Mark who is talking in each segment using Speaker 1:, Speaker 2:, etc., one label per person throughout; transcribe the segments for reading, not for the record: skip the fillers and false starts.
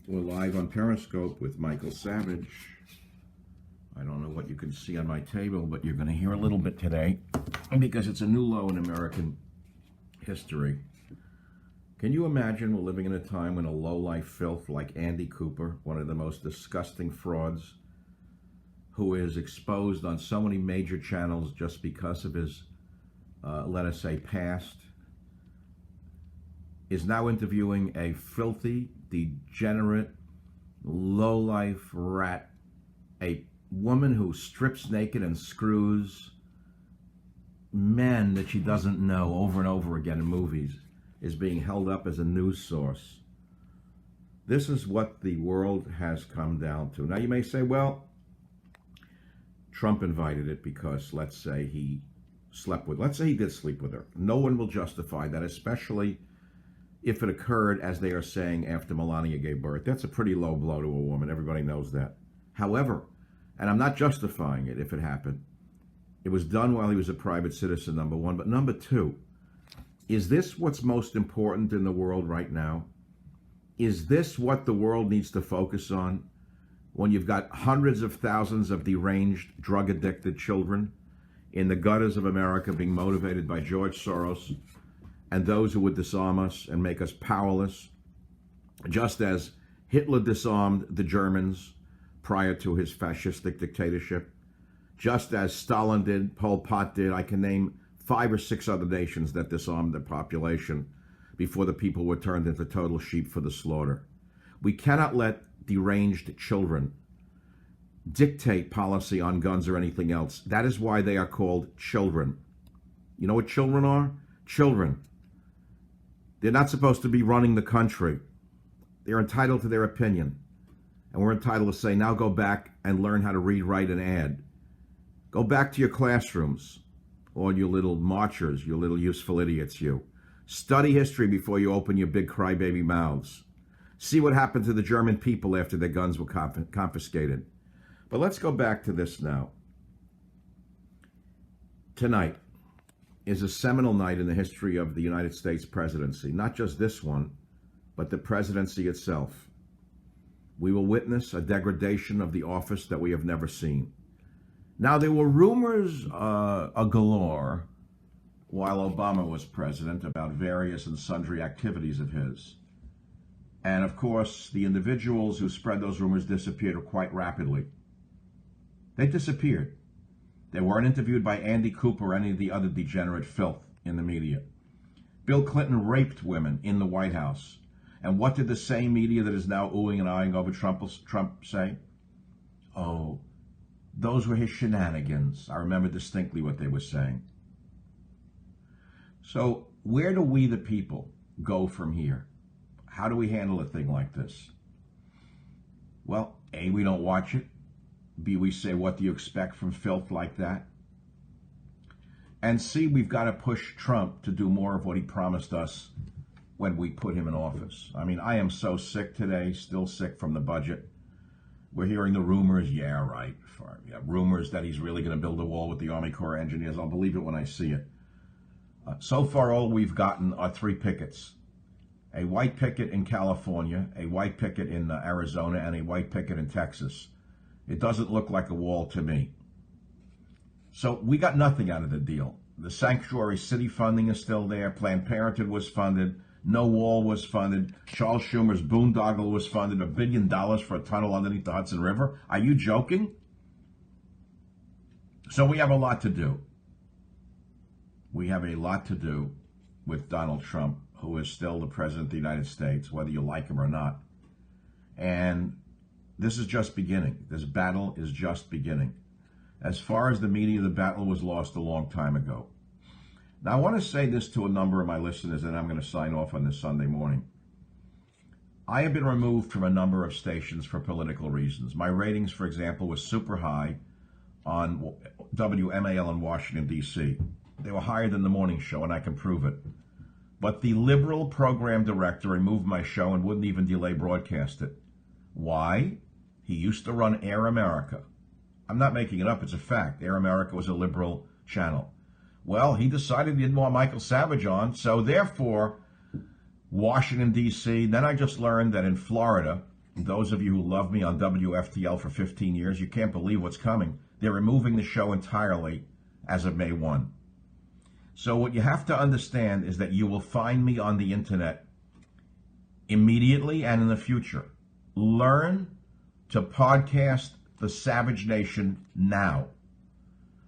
Speaker 1: We're live on Periscope with Michael Savage. I don't know what you can see on my table, but you're going to hear a little bit today because it's a new low in American history. Can you imagine we're living in a time when a low-life filth like Andy Cooper, one of the most disgusting frauds, who is exposed on so many major channels just because of his, let us say, past, is now interviewing a filthy, degenerate, low-life rat, a woman who strips naked and screws men that she doesn't know over and over again in movies, is being held up as a news source. This is what the world has come down to. Now you may say, well, Trump invited it because, let's say he did sleep with her. No one will justify that, especially if it occurred, as they are saying, after Melania gave birth. That's a pretty low blow to a woman. Everybody knows that. However, and I'm not justifying it if it happened, it was done while he was a private citizen, number one. But number two, is this what's most important in the world right now? Is this what the world needs to focus on when you've got hundreds of thousands of deranged, drug-addicted children in the gutters of America being motivated by George Soros and those who would disarm us and make us powerless, just as Hitler disarmed the Germans prior to his fascistic dictatorship, just as Stalin did, Pol Pot did. I can name 5 or 6 other nations that disarmed their population before the people were turned into total sheep for the slaughter. We cannot let deranged children dictate policy on guns or anything else. That is why they are called children. You know what children are? Children. They're not supposed to be running the country. They're entitled to their opinion. And we're entitled to say, now go back and learn how to read, write, and add. Go back to your classrooms, all you little marchers, you little useful idiots, you. Study history before you open your big crybaby mouths. See what happened to the German people after their guns were confiscated. But let's go back to this now. Tonight is a seminal night in the history of the United States presidency. Not just this one, but the presidency itself. We will witness a degradation of the office that we have never seen. Now, there were rumors galore while Obama was president about various and sundry activities of his. And of course, the individuals who spread those rumors disappeared quite rapidly. They disappeared. They weren't interviewed by Andy Cooper or any of the other degenerate filth in the media. Bill Clinton raped women in the White House. And what did the same media that is now oohing and eyeing over Trump say? Oh, those were his shenanigans. I remember distinctly what they were saying. So where do we, the people, go from here? How do we handle a thing like this? Well, A, we don't watch it. B, we say, what do you expect from filth like that? And C, we've got to push Trump to do more of what he promised us when we put him in office. I mean, I am so sick today, still sick from the budget. We're hearing the rumors, rumors that he's really going to build a wall with the Army Corps of Engineers. I'll believe it when I see it. So far, all we've gotten are 3 pickets. A white picket in California, a white picket in Arizona, and a white picket in Texas. It doesn't look like a wall to me. So we got nothing out of the deal. The sanctuary city funding is still there. Planned Parenthood was funded. No wall was funded. Charles Schumer's boondoggle was funded. $1 billion for a tunnel underneath the Hudson River. Are you joking? So we have a lot to do. We have a lot to do with Donald Trump, who is still the president of the United States, whether you like him or not. And this is just beginning. This battle is just beginning. As far as the media, the battle was lost a long time ago. Now, I want to say this to a number of my listeners, and I'm going to sign off on this Sunday morning. I have been removed from a number of stations for political reasons. My ratings, for example, was super high on WMAL in Washington, D.C. They were higher than the morning show, and I can prove it. But the liberal program director removed my show and wouldn't even delay broadcast it. Why? He used to run Air America. I'm not making it up, it's a fact. Air America was a liberal channel. Well, he decided he didn't want Michael Savage on, so therefore, Washington, D.C., then I just learned that in Florida, Those of you who love me on WFTL for 15 years, you can't believe what's coming. They're removing the show entirely as of May 1. So what you have to understand is that you will find me on the internet immediately and in the future. Learn to podcast the Savage Nation now,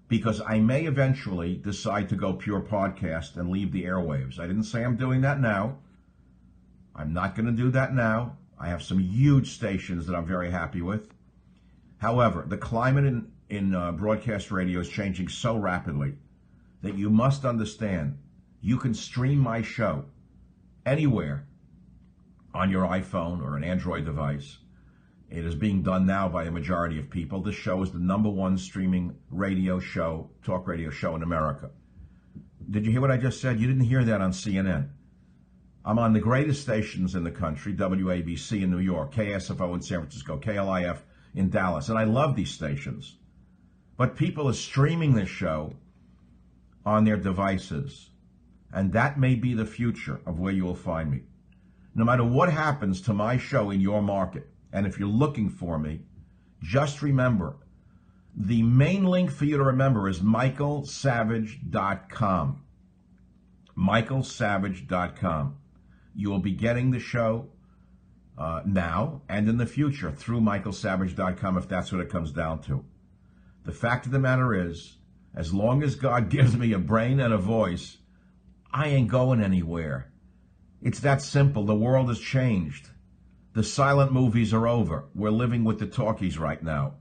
Speaker 1: because I may eventually decide to go pure podcast and leave the airwaves. I didn't say I'm doing that now. I'm not going to do that now. I have some huge stations that I'm very happy with. However, the climate in broadcast radio is changing so rapidly that you must understand you can stream my show anywhere on your iPhone or an Android device. It is being done now by a majority of people. This show is the #1 streaming radio show, talk radio show in America. Did you hear what I just said? You didn't hear that on CNN. I'm on the greatest stations in the country, WABC in New York, KSFO in San Francisco, KLIF in Dallas, and I love these stations. But people are streaming this show on their devices, and that may be the future of where you will find me. No matter what happens to my show in your market, and if you're looking for me, just remember, the main link for you to remember is michaelsavage.com. michaelsavage.com. You will be getting the show now and in the future through michaelsavage.com if that's what it comes down to. The fact of the matter is, as long as God gives me a brain and a voice, I ain't going anywhere. It's that simple. The world has changed. The silent movies are over. We're living with the talkies right now.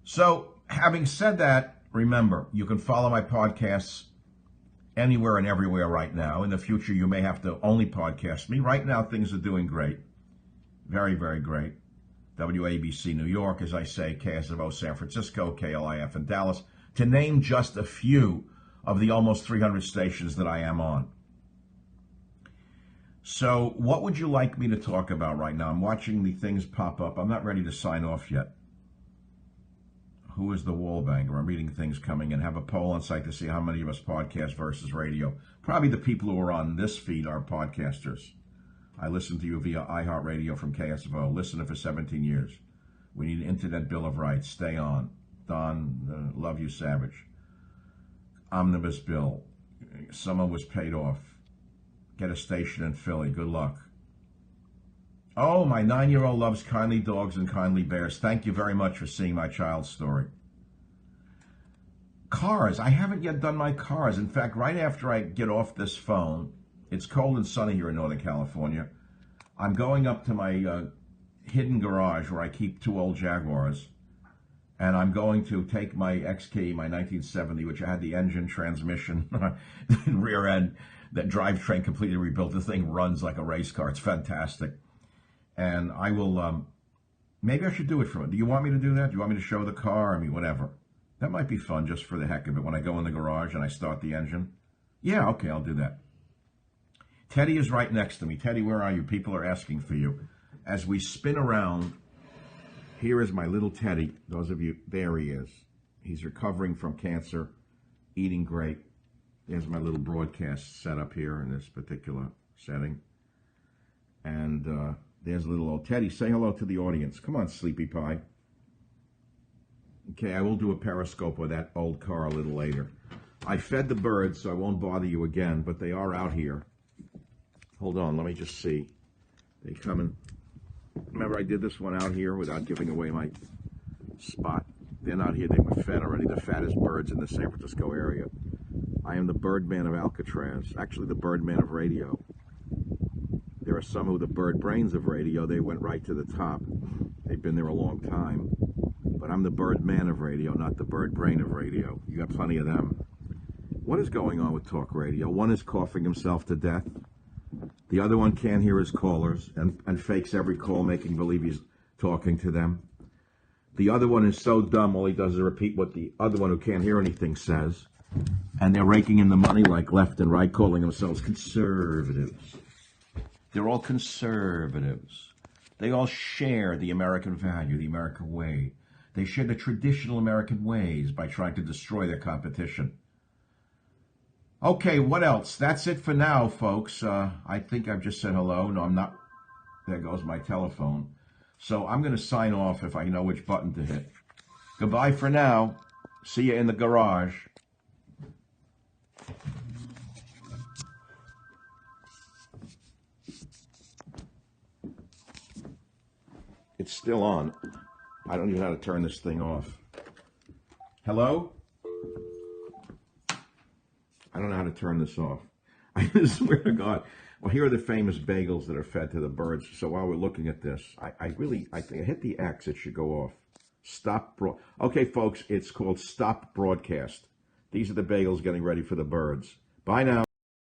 Speaker 1: So, having said that, remember, you can follow my podcasts anywhere and everywhere right now. In the future, you may have to only podcast me. Right now, things are doing great. Very, very great. WABC New York, as I say, KSFO San Francisco, KLIF in Dallas, to name just a few of the almost 300 stations that I am on. So what would you like me to talk about right now? I'm watching the things pop up. I'm not ready to sign off yet. Who is the wall banger? I'm reading things coming in. Have a poll on site to see how many of us podcast versus radio. Probably the people who are on this feed are podcasters. I listen to you via iHeartRadio from KSFO. Listener for 17 years. We need an internet bill of rights. Stay on. Don, love you, Savage. Omnibus bill. Someone was paid off. Get a station in Philly. Good luck. Oh, my 9-year-old loves kindly dogs and kindly bears. Thank you very much for seeing my child's story. Cars. I haven't yet done my cars. In fact, right after I get off this phone, it's cold and sunny here in Northern California. I'm going up to my hidden garage where I keep 2 old Jaguars, and I'm going to take my XK, my 1970, which I had the engine, transmission, rear end, that drivetrain completely rebuilt. The thing runs like a race car. It's fantastic. And I will, maybe I should do it for it. Do you want me to do that? Do you want me to show the car? I mean, whatever. That might be fun just for the heck of it when I go in the garage and I start the engine. Yeah, okay, I'll do that. Teddy is right next to me. Teddy, where are you? People are asking for you. As we spin around, here is my little Teddy. Those of you, there he is. He's recovering from cancer, eating great. There's my little broadcast setup here in this particular setting. And there's little old Teddy. Say hello to the audience. Come on, Sleepy Pie. Okay, I will do a Periscope with that old car a little later. I fed the birds, so I won't bother you again, but they are out here. Hold on, let me just see. They come in. Remember I did this one out here without giving away my spot. They're not here. They were fed already. The fattest birds in the San Francisco area. I am the Birdman of Alcatraz. Actually, the Birdman of radio. There are some who are the bird brains of radio. They went right to the top. They've been there a long time. But I'm the Birdman of radio, not the bird brain of radio. You got plenty of them. What is going on with talk radio? One is coughing himself to death. The other one can't hear his callers and fakes every call, making believe he's talking to them. The other one is so dumb, all he does is repeat what the other one who can't hear anything says. And they're raking in the money like left and right, calling themselves conservatives. They're all conservatives. They all share the American value, the American way. They share the traditional American ways by trying to destroy their competition. Okay, what else? That's it for now, folks. I think I've just said hello. No, I'm not. There goes my telephone. So I'm going to sign off if I know which button to hit. Goodbye for now. See you in the garage. It's still on. I don't even know how to turn this thing off. Hello? I don't know how to turn this off. I swear to God. Well, here are the famous bagels that are fed to the birds. So while we're looking at this, I think I hit the X. It should go off. Okay, folks, it's called Stop Broadcast. These are the bagels getting ready for the birds. Bye now.